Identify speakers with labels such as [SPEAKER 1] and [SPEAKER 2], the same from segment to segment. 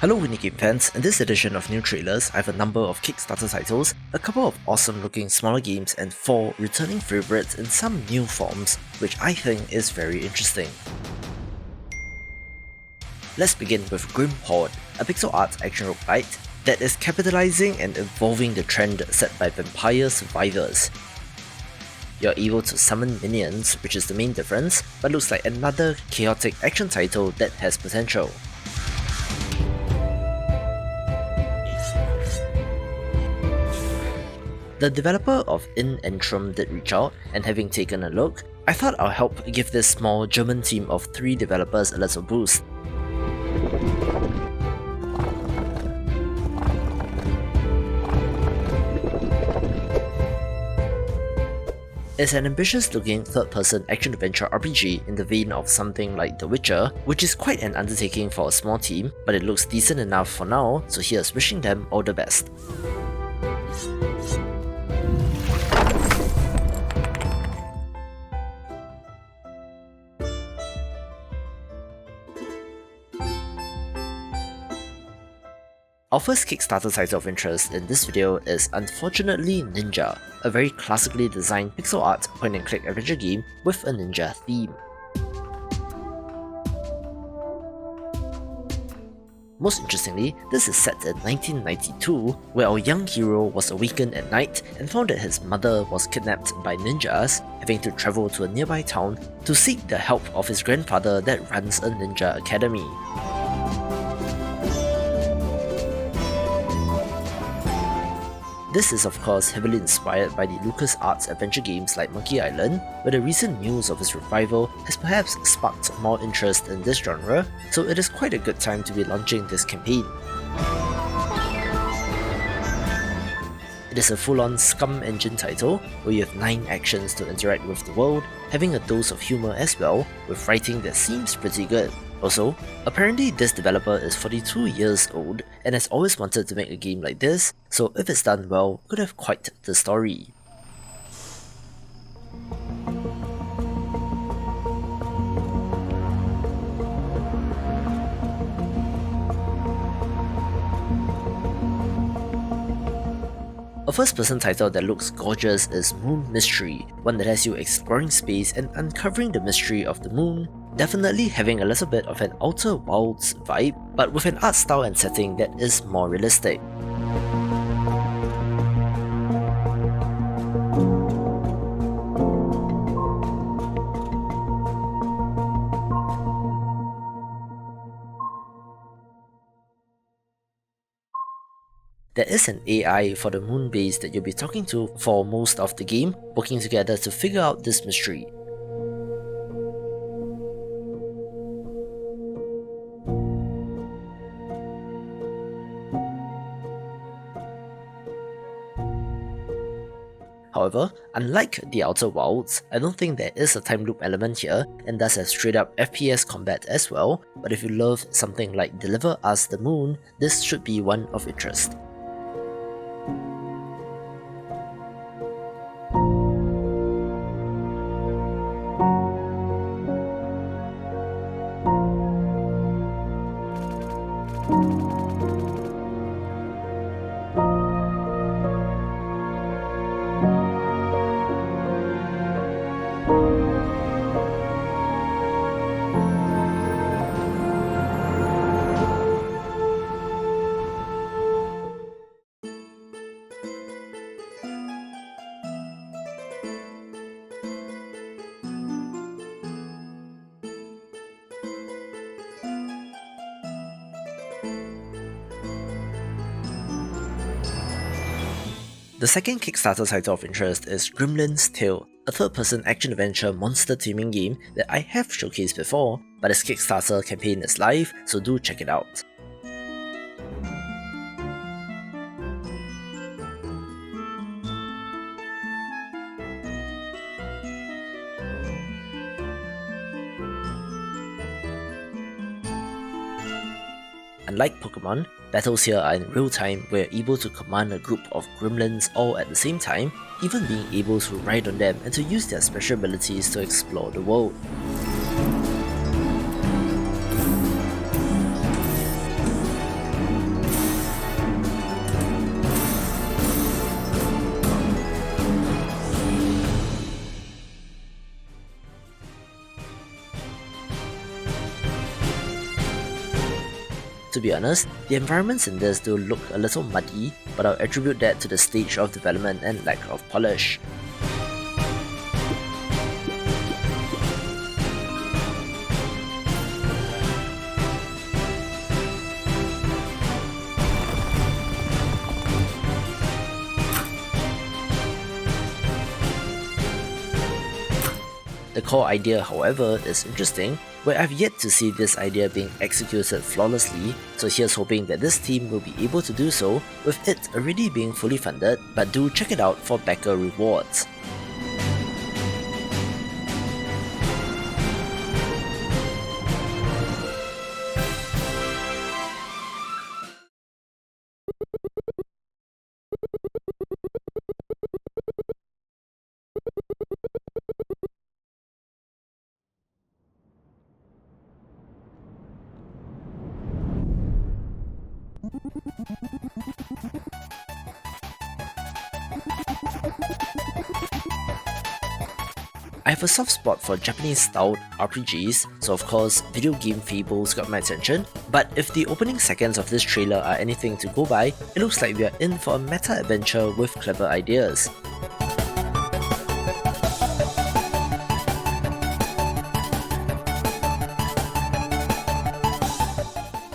[SPEAKER 1] Hello Winnie-Game fans, in this edition of New Trailers, I have a number of Kickstarter titles, a couple of awesome looking smaller games, and 4 returning favourites in some new forms, which I think is very interesting. Let's begin with Grim Horde, a pixel art action roguelite that is capitalizing and evolving the trend set by vampire survivors. You're able to summon minions, which is the main difference, but looks like another chaotic action title that has potential. The developer of inAntrum did reach out, and having taken a look, I thought I'll help give this small German team of 3 developers a little boost. It's an ambitious looking third-person action-adventure RPG in the vein of something like The Witcher, which is quite an undertaking for a small team, but it looks decent enough for now, so here's wishing them all the best. Our first Kickstarter title of interest in this video is unfortunately Ninja, a very classically designed pixel art point-and-click adventure game with a ninja theme. Most interestingly, this is set in 1992, where our young hero was awakened at night and found that his mother was kidnapped by ninjas, having to travel to a nearby town to seek the help of his grandfather that runs a ninja academy. This is of course heavily inspired by the LucasArts adventure games like Monkey Island, where the recent news of its revival has perhaps sparked more interest in this genre, so it is quite a good time to be launching this campaign. It is a full-on Scum Engine title, where you have 9 actions to interact with the world, having a dose of humour as well, with writing that seems pretty good. Also, apparently this developer is 42 years old and has always wanted to make a game like this, so if it's done well, could have quite the story. A first-person title that looks gorgeous is Moon Mystery, one that has you exploring space and uncovering the mystery of the moon, definitely having a little bit of an Outer Wilds vibe, but with an art style and setting that is more realistic. There is an AI for the moon base that you'll be talking to for most of the game, working together to figure out this mystery. However, unlike the Outer Wilds, I don't think there is a time loop element here, and does have straight up FPS combat as well, but if you love something like Deliver Us the Moon, this should be one of interest. The second Kickstarter title of interest is Grimmlins Tale, a third-person action-adventure monster taming game that I have showcased before, but its Kickstarter campaign is live, so do check it out. Unlike Pokemon, battles here are in real time where you're able to command a group of gremlins all at the same time, even being able to ride on them and to use their special abilities to explore the world. To be honest, the environments in this do look a little muddy, but I'll attribute that to the stage of development and lack of polish. The core idea, however, is interesting, where I've yet to see this idea being executed flawlessly, so here's hoping that this team will be able to do so with it already being fully funded, but do check it out for backer rewards. I have a soft spot for Japanese-styled RPGs, so of course, video game Fables got my attention, but if the opening seconds of this trailer are anything to go by, it looks like we are in for a meta-adventure with clever ideas.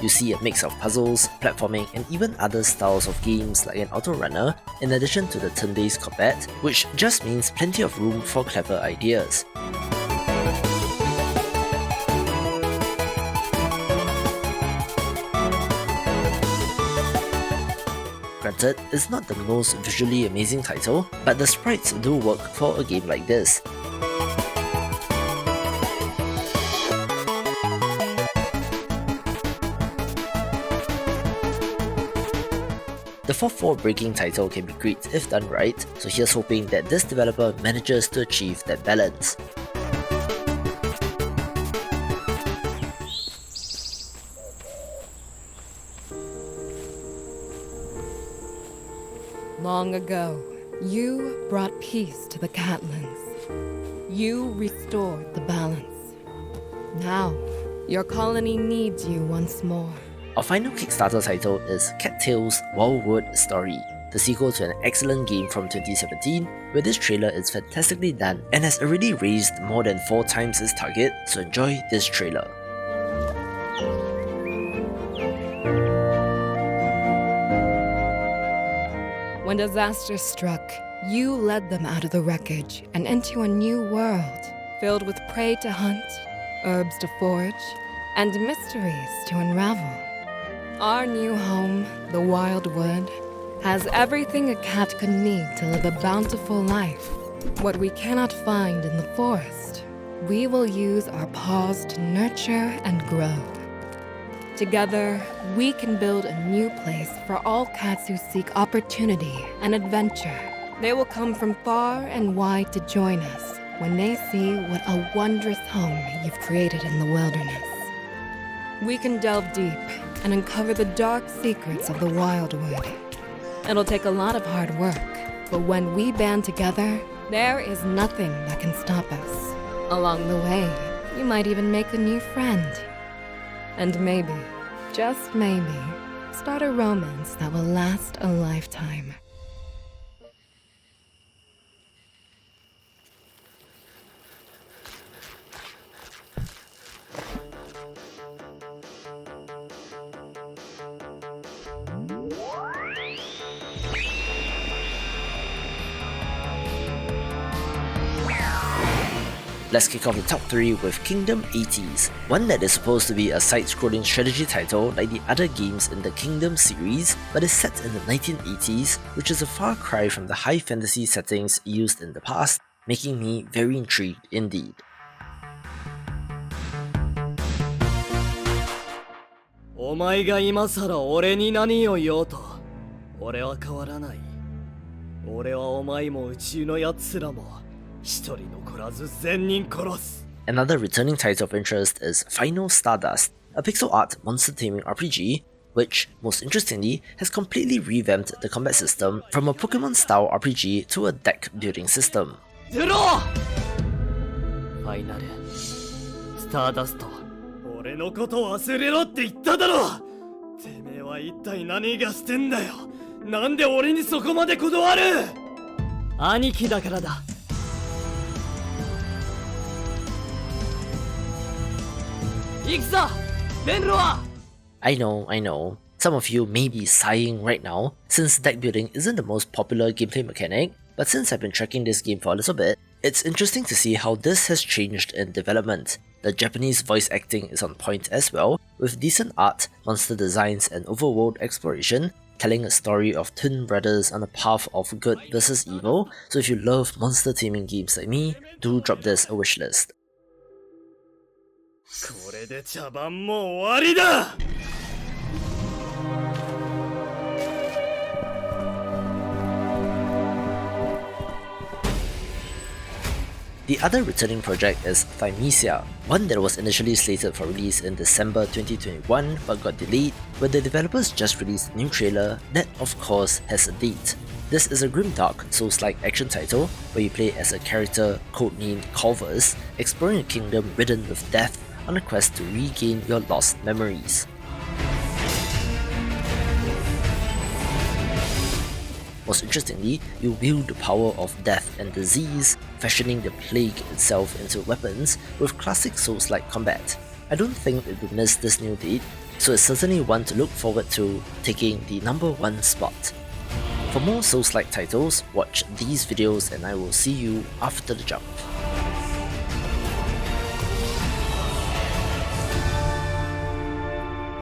[SPEAKER 1] You see a mix of puzzles, platforming, and even other styles of games like an auto runner, in addition to the turn-based combat, which just means plenty of room for clever ideas. Granted, it's not the most visually amazing title, but the sprites do work for a game like this. The 4th wall breaking title can be great if done right, so here's hoping that this developer manages to achieve that balance.
[SPEAKER 2] Long ago, you brought peace to the Cattails. You restored the balance. Now, your colony needs you once more.
[SPEAKER 1] Our final Kickstarter title is Cattails' Wildwood Story, the sequel to an excellent game from 2017, where this trailer is fantastically done and has already raised more than 4 times its target, so enjoy this trailer.
[SPEAKER 2] When disaster struck, you led them out of the wreckage and into a new world, filled with prey to hunt, herbs to forage, and mysteries to unravel. Our new home, the Wildwood, has everything a cat could need to live a bountiful life. What we cannot find in the forest, we will use our paws to nurture and grow. Together, we can build a new place for all cats who seek opportunity and adventure. They will come from far and wide to join us when they see what a wondrous home you've created in the wilderness. We can delve deep and uncover the dark secrets of the Wildwood. It'll take a lot of hard work, but when we band together, there is nothing that can stop us. Along the way, you might even make a new friend. And maybe, just maybe, start a romance that will last a lifetime.
[SPEAKER 1] Let's kick off the top 3 with Kingdom 80s, one that is supposed to be a side-scrolling strategy title like the other games in the Kingdom series, but is set in the 1980s, which is a far cry from the high fantasy settings used in the past, making me very intrigued indeed. Another returning title of interest is Final Stardust, a pixel art monster taming RPG, which, most interestingly, has completely revamped the combat system from a Pokemon-style RPG to a deck building system.
[SPEAKER 3] てめえは一体何がしてんだよ。なんで俺にそこまでこだわる。兄貴だからだ。行くぞ、ベンロア。
[SPEAKER 1] I know. Some of you may be sighing right now, since deck building isn't the most popular gameplay mechanic, but since I've been tracking this game for a little bit, it's interesting to see how this has changed in development. The Japanese voice acting is on point as well, with decent art, monster designs and overworld exploration, telling a story of twin brothers on a path of good versus evil, so if you love monster taming games like me, do drop this a wishlist.
[SPEAKER 3] これで茶番も終わりだ。
[SPEAKER 1] The other returning project is Thymesia, one that was initially slated for release in December 2021 but got delayed, where the developers just released a new trailer that of course has a date. This is a grimdark Souls-like action title where you play as a character codenamed Corvus, exploring a kingdom ridden with death on a quest to regain your lost memories. Most interestingly, you wield the power of death and disease, fashioning the plague itself into weapons with classic Souls-like combat. I don't think it will miss this new date, so it's certainly one to look forward to taking the #1 spot. For more Souls-like titles, watch these videos and I will see you after the jump.